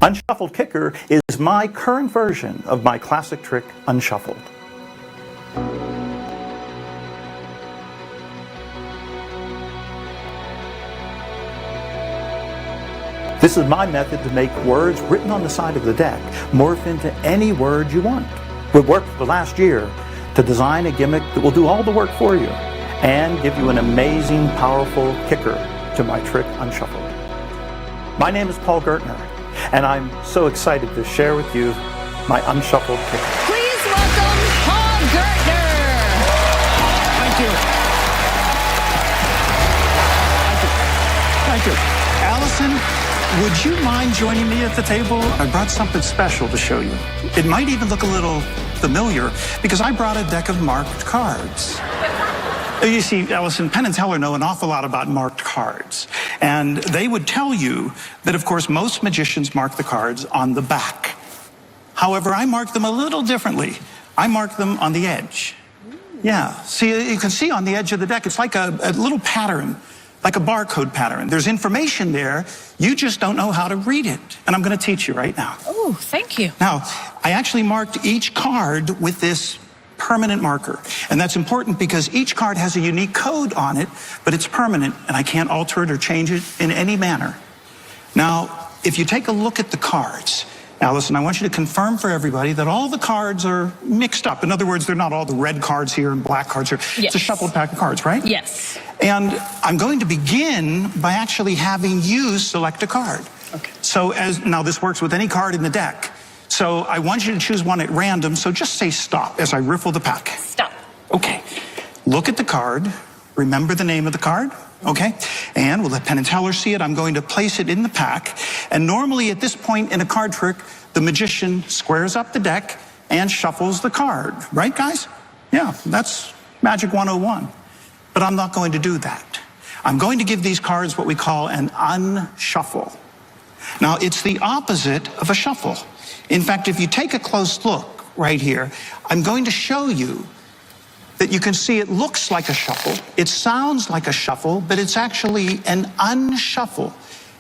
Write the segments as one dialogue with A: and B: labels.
A: Unshuffled Kicker is my current version of my classic trick, Unshuffled. This is my method to make words written on the side of the deck morph into any word you want. We've worked for the last year to design a gimmick that will do all the work for you and give you an amazing, powerful kicker to my trick, Unshuffled. My name is Paul Gertner, and I'm so excited to share with you my Unshuffled Kicker.
B: Please welcome Paul Gertner.
C: Thank you. Thank you. Allison, would you mind joining me at the table? I brought something special to show you. It might even look a little familiar because I brought a deck of marked cards. You see, Allison, Penn and Teller know an awful lot about marked cards. And they would tell you that, of course, most magicians mark the cards on the back. However, I mark them a little differently. I mark them on the edge. Yeah, see, you can see on the edge of the deck, it's like a little pattern, like a barcode pattern. There's information there, you just don't know how to read it. And I'm going to teach you right now.
B: Oh, thank you.
C: Now, I actually marked each card with this permanent marker. And that's important because each card has a unique code on it, but it's permanent and I can't alter it or change it in any manner. Now, if you take a look at the cards, Allison, I want you to confirm for everybody that all the cards are mixed up. In other words, they're not all the red cards here and black cards here.
B: Yes.
C: It's a shuffled pack of cards, right?
B: Yes.
C: And I'm going to begin by actually having you select a card.
B: Okay.
C: So now this works with any card in the deck. So I want you to choose one at random, so just say stop as I riffle the pack.
B: Stop.
C: Okay. Look at the card. Remember the name of the card. Okay. And we'll let Penn and Teller see it. I'm going to place it in the pack. And normally at this point in a card trick, the magician squares up the deck and shuffles the card. Right, guys? Yeah, that's Magic 101. But I'm not going to do that. I'm going to give these cards what we call an unshuffle. Now, it's the opposite of a shuffle. In fact, if you take a close look right here, I'm going to show you that you can see it looks like a shuffle, it sounds like a shuffle, but it's actually an unshuffle.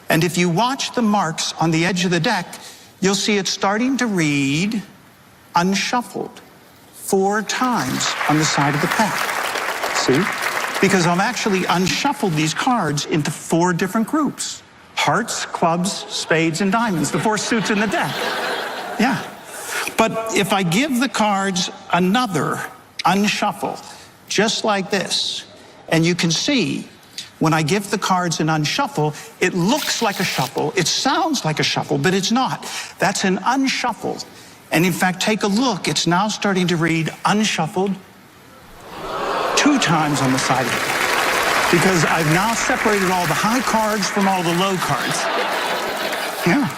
C: And if you watch the marks on the edge of the deck, you'll see it starting to read unshuffled 4 times on the side of the pack. See? Because I've actually unshuffled these cards into 4 different groups. Hearts, clubs, spades, and diamonds, the 4 suits in the deck. Yeah. But if I give the cards another unshuffle, just like this, and you can see when I give the cards an unshuffle, it looks like a shuffle, it sounds like a shuffle, but it's not. That's an unshuffle. And in fact, take a look, it's now starting to read unshuffled 2 times on the side of it. Because I've now separated all the high cards from all the low cards. Yeah.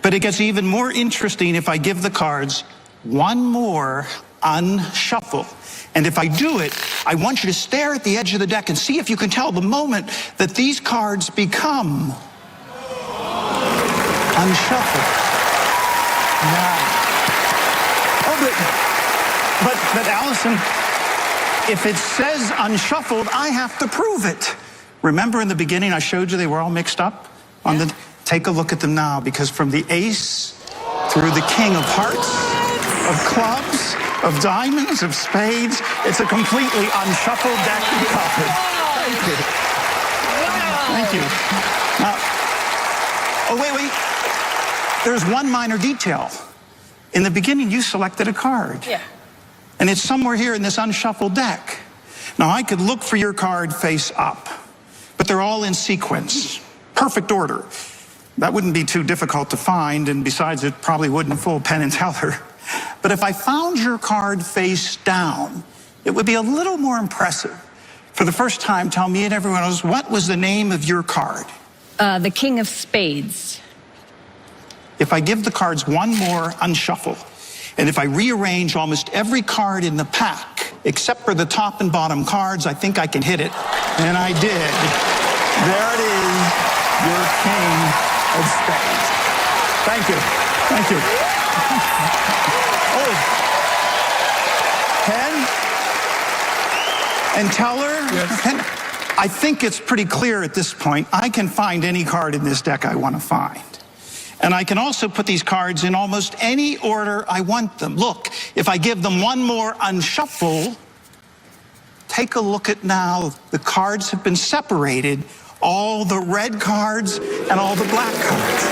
C: But it gets even more interesting if I give the cards one more unshuffle. And if I do it, I want you to stare at the edge of the deck and see if you can tell the moment that these cards become unshuffled. Now, but Allison, if it says unshuffled, I have to prove it. Remember in the beginning I showed you they were all mixed up on the... Take a look at them now, because from the ace through the king of hearts, of clubs, of diamonds, of spades, it's a completely unshuffled deck of cards. Thank you.
B: Wow.
C: Thank you. Now, oh, wait. There's one minor detail. In the beginning, you selected a card.
B: Yeah.
C: And it's somewhere here in this unshuffled deck. Now, I could look for your card face up, but they're all in sequence. Perfect order. That wouldn't be too difficult to find, and besides, it probably wouldn't fool Penn and Teller. But if I found your card face down, it would be a little more impressive. For the first time, tell me and everyone else, what was the name of your card?
B: The king of spades.
C: If I give the cards one more unshuffle, and if I rearrange almost every card in the pack, except for the top and bottom cards, I think I can hit it. And I did. There it is, your king of spades. Thank you. Thank you. Oh. Penn and Teller.
A: Yes.
C: Penn, I think it's pretty clear at this point. I can find any card in this deck I want to find. And I can also put these cards in almost any order I want them. Look, if I give them one more unshuffle, take a look at now. The cards have been separated, all the red cards and all the black cards.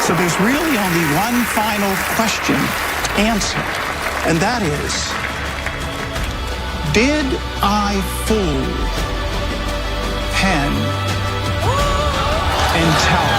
C: So there's really only one final question to answer, and that is, did I fool Penn and Teller?